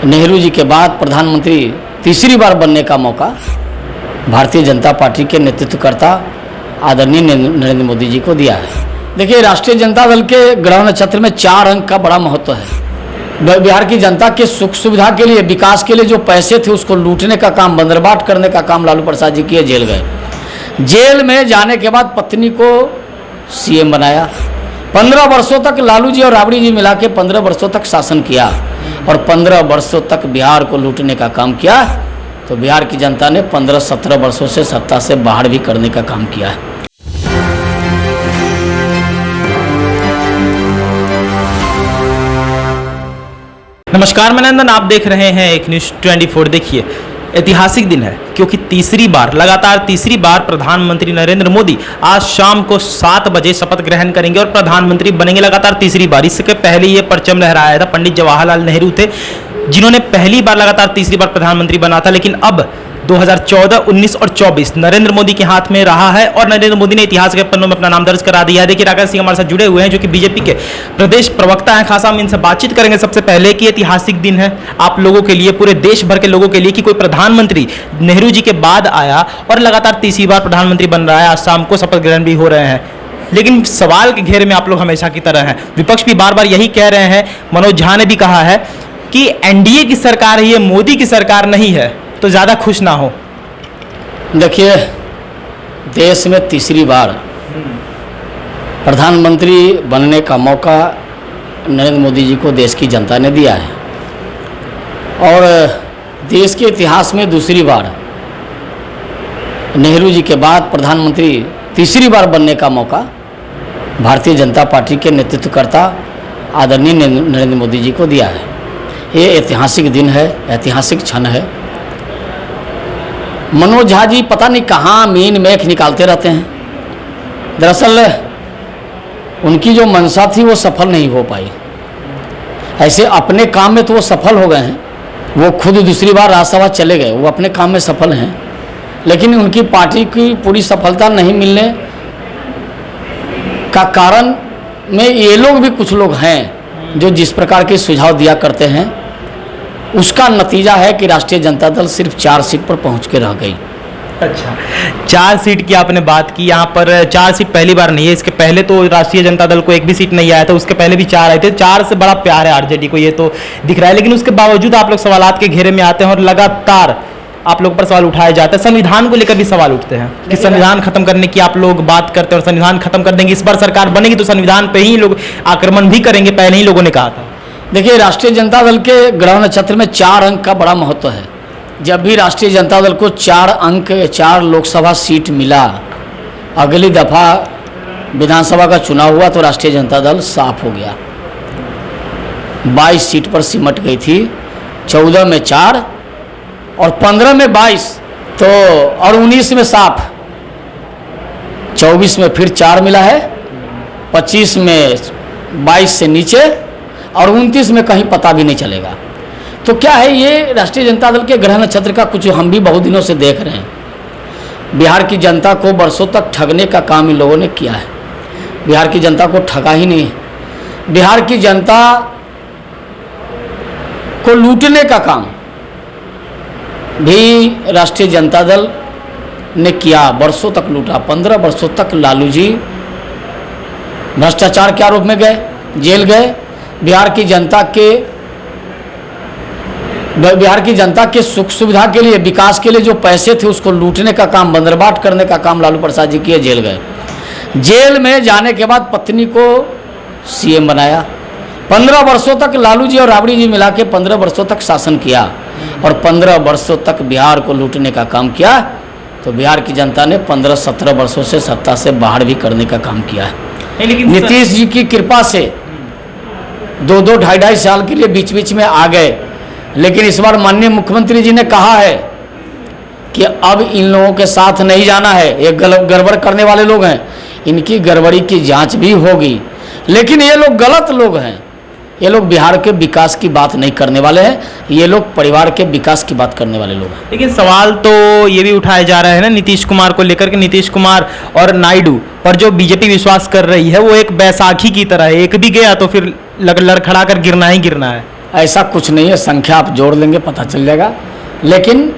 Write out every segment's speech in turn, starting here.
नेहरू जी के बाद प्रधानमंत्री तीसरी बार बनने का मौका भारतीय जनता पार्टी के नेतृत्वकर्ता आदरणीय नरेंद्र मोदी जी को दिया है। देखिए, राष्ट्रीय जनता दल के ग्रह नक्षत्र में 4 अंक का बड़ा महत्व है। बिहार की जनता के सुख सुविधा के लिए, विकास के लिए जो पैसे थे उसको लूटने का काम, बंदरबाट करने का काम लालू प्रसाद जी किए, जेल गए। जेल में जाने के बाद पत्नी को सीएम बनाया। 15 वर्षों तक लालू जी और राबड़ी जी मिला के 15 वर्षों तक शासन किया और 15 वर्षों तक बिहार को लूटने का काम किया। तो बिहार की जनता ने 15-17 वर्षों से सत्ता से बाहर भी करने का काम किया है। नमस्कार, मैं नंदन, आप देख रहे हैं एक न्यूज़ 24। देखिए, ऐतिहासिक दिन है क्योंकि लगातार तीसरी बार प्रधानमंत्री नरेंद्र मोदी आज शाम को 7 बजे शपथ ग्रहण करेंगे और प्रधानमंत्री बनेंगे लगातार तीसरी बार। इसके पहले ये परचम लहराया था, पंडित जवाहरलाल नेहरू थे जिन्होंने पहली बार लगातार तीसरी बार प्रधानमंत्री बना था। लेकिन अब 2014, 19 और 24 नरेंद्र मोदी के हाथ में रहा है और नरेंद्र मोदी ने इतिहास के पन्नों में अपना नाम दर्ज करा दिया है। देखिए, राकेश सिंह हमारे साथ जुड़े हुए हैं जो कि बीजेपी के प्रदेश प्रवक्ता हैं। खासा हम इनसे बातचीत करेंगे। सबसे पहले कि ऐतिहासिक दिन है आप लोगों के लिए, पूरे देश भर के लोगों के लिए, कि कोई प्रधानमंत्री नेहरू जी के बाद आया और लगातार तीसरी बार प्रधानमंत्री बन रहा है। आज शाम को शपथ ग्रहण भी हो रहे हैं। लेकिन सवाल के घेरे में आप लोग हमेशा की तरह हैं। विपक्ष भी बार बार यही कह रहे हैं, मनोज झा ने भी कहा है कि एनडीए की सरकार है, ये मोदी की सरकार नहीं है, तो ज़्यादा खुश ना हो। देखिए, देश में तीसरी बार प्रधानमंत्री बनने का मौका नरेंद्र मोदी जी को देश की जनता ने दिया है और देश के इतिहास में दूसरी बार नेहरू जी के बाद प्रधानमंत्री तीसरी बार बनने का मौका भारतीय जनता पार्टी के नेतृत्वकर्ता आदरणीय नरेंद्र मोदी जी को दिया है। ये ऐतिहासिक दिन है, ऐतिहासिक क्षण है। मनोज झा जी पता नहीं कहाँ मीन मेख निकालते रहते हैं। दरअसल उनकी जो मंशा थी वो सफल नहीं हो पाई। ऐसे अपने काम में तो वो सफल हो गए हैं, वो खुद दूसरी बार राज्यसभा चले गए, वो अपने काम में सफल हैं। लेकिन उनकी पार्टी की पूरी सफलता नहीं मिलने का कारण में ये लोग भी कुछ लोग हैं जो जिस प्रकार के सुझाव दिया करते हैं, उसका नतीजा है कि राष्ट्रीय जनता दल सिर्फ 4 सीट पर पहुंच के रह गई। अच्छा, 4 सीट की आपने बात की। यहाँ पर 4 सीट पहली बार नहीं है, इसके पहले तो राष्ट्रीय जनता दल को एक भी सीट नहीं आया था, उसके पहले भी 4 आए थे। 4 से बड़ा प्यार है आरजेडी को, ये तो दिख रहा है। लेकिन उसके बावजूद आप लोग सवालात के घेरे में आते हैं और लगातार आप लोग पर सवाल उठाए जाते हैं। संविधान को लेकर भी सवाल उठते हैं कि संविधान खत्म करने की आप लोग बात करते हैं और संविधान खत्म कर देंगे, इस बार सरकार बनेगी तो संविधान पे ही लोग आक्रमण भी करेंगे, पहले ही लोगों ने कहा था। देखिए, राष्ट्रीय जनता दल के ग्रह नक्षत्र में 4 अंक का बड़ा महत्व है। जब भी राष्ट्रीय जनता दल को 4 अंक, 4 लोकसभा सीट मिला, अगली दफा विधानसभा का चुनाव हुआ तो राष्ट्रीय जनता दल साफ हो गया। 22 सीट पर सिमट गई थी, 14 में 4 और 15 में 22 तो और 19 में साफ, 24 में फिर 4 मिला है, 25 में 22 से नीचे और 29 में कहीं पता भी नहीं चलेगा। तो क्या है ये राष्ट्रीय जनता दल के ग्रह नक्षत्र का कुछ हम भी बहुत दिनों से देख रहे हैं। बिहार की जनता को वर्षों तक ठगने का काम इन लोगों ने किया है। बिहार की जनता को ठगा ही नहीं, बिहार की जनता को लूटने का काम भी राष्ट्रीय जनता दल ने किया। वर्षों तक लूटा, 15 वर्षों तक लालू जी भ्रष्टाचार के आरोप में गए, जेल गए। बिहार की जनता के सुख सुविधा के लिए, विकास के लिए जो पैसे थे उसको लूटने का काम, बंदरबाट करने का काम लालू प्रसाद जी किए, जेल गए। जेल में जाने के बाद पत्नी को सीएम बनाया। 15 वर्षों तक लालू जी और राबड़ी जी मिला के 15 वर्षों तक शासन किया और 15 वर्षों तक बिहार को लूटने का काम किया। तो बिहार की जनता ने 15-17 वर्षों से सत्ता से बाहर भी करने का काम किया है। लेकिन नीतीश जी की कृपा से 2-2, 2.5 साल के लिए बीच बीच में आ गए। लेकिन इस बार माननीय मुख्यमंत्री जी ने कहा है कि अब इन लोगों के साथ नहीं जाना है, ये गड़बड़ करने वाले लोग हैं, इनकी गड़बड़ी की जांच भी होगी। लेकिन ये लोग गलत लोग हैं, ये लोग बिहार के विकास की बात नहीं करने वाले हैं, ये लोग परिवार के विकास की बात करने वाले लोग हैं। लेकिन सवाल तो ये भी उठाया जा रहा है ना नीतीश कुमार को लेकर के, नीतीश कुमार और नायडू पर जो बीजेपी विश्वास कर रही है वो एक बैसाखी की तरह है, एक भी गया तो फिर लड़खड़ा कर गिरना ही गिरना है। ऐसा कुछ नहीं है, संख्या आप जोड़ लेंगे पता चल जाएगा। लेकिन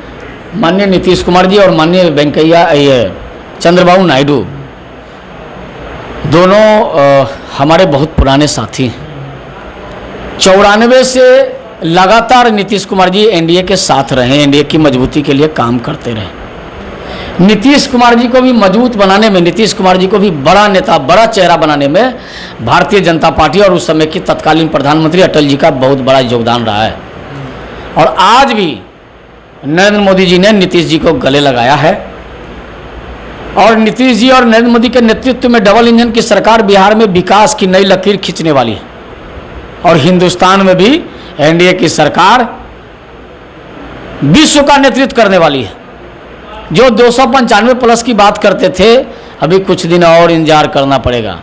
माननीय नीतीश कुमार जी और माननीय चंद्रबाबू नायडू दोनों हमारे बहुत पुराने साथी हैं। 94 से लगातार नीतीश कुमार जी एनडीए के साथ रहे, एनडीए की मजबूती के लिए काम करते रहे। नीतीश कुमार जी को भी मजबूत बनाने में, नीतीश कुमार जी को भी बड़ा नेता, बड़ा चेहरा बनाने में भारतीय जनता पार्टी और उस समय की तत्कालीन प्रधानमंत्री अटल जी का बहुत बड़ा योगदान रहा है। और आज भी नरेंद्र मोदी जी ने नीतीश जी को गले लगाया है और नीतीश जी और नरेंद्र मोदी के नेतृत्व में डबल इंजन की सरकार बिहार में विकास की नई लकीर खींचने वाली है और हिंदुस्तान में भी एनडीए की सरकार विश्व का नेतृत्व करने वाली है। जो 295 प्लस की बात करते थे, अभी कुछ दिन और इंतजार करना पड़ेगा।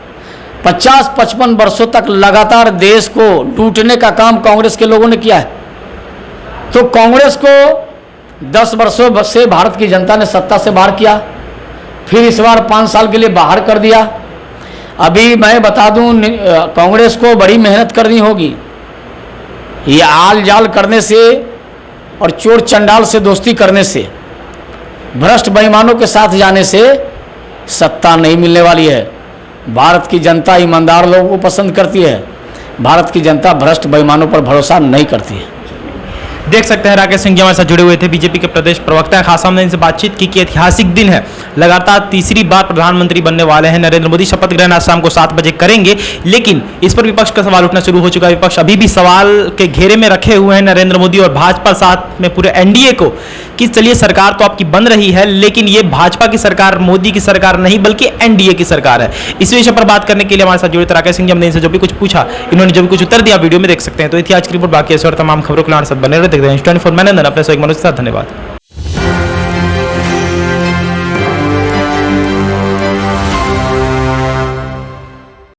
50-55 वर्षों तक लगातार देश को लूटने का काम कांग्रेस के लोगों ने किया है। तो कांग्रेस को 10 वर्षों से भारत की जनता ने सत्ता से बाहर किया, फिर इस बार 5 साल के लिए बाहर कर दिया। अभी मैं बता दूं, कांग्रेस को बड़ी मेहनत करनी होगी। ये आल जाल करने से और चोर चंडाल से दोस्ती करने से, भ्रष्ट बेईमानों के साथ जाने से सत्ता नहीं मिलने वाली है। भारत की जनता ईमानदार लोगों को पसंद करती है, भारत की जनता भ्रष्ट बेईमानों पर भरोसा नहीं करती है। देख सकते हैं राकेश सिंह जी हमारे साथ जुड़े हुए थे, बीजेपी के प्रदेश प्रवक्ता। खास हमने इनसे बातचीत की कि ऐतिहासिक दिन है, लगातार तीसरी बार प्रधानमंत्री बनने वाले हैं नरेंद्र मोदी। शपथ ग्रहण आज शाम को 7 बजे करेंगे, लेकिन इस पर विपक्ष का सवाल उठना शुरू हो चुका है। विपक्ष अभी भी सवाल के घेरे में रखे हुए हैं नरेंद्र मोदी और भाजपा, साथ में पूरे एनडीए को, कि चलिए सरकार तो आपकी बन रही है, लेकिन ये भाजपा की सरकार, मोदी की सरकार नहीं बल्कि एनडीए की सरकार है। इस विषय पर बात करने के लिए हमारे साथ जुड़े थे राकेश सिंह जी। हमने इनसे जो भी कुछ पूछा, इन्होंने जो भी कुछ उत्तर दिया, वीडियो में देख सकते हैं। तो इतिहास की रिपोर्ट, बाकी ऐसे और तमाम खबरों के लिए हमारे साथ बने रहे। देखते हैं 24 मैंने अपने सहयोगी मनोज के साथ। धन्यवाद।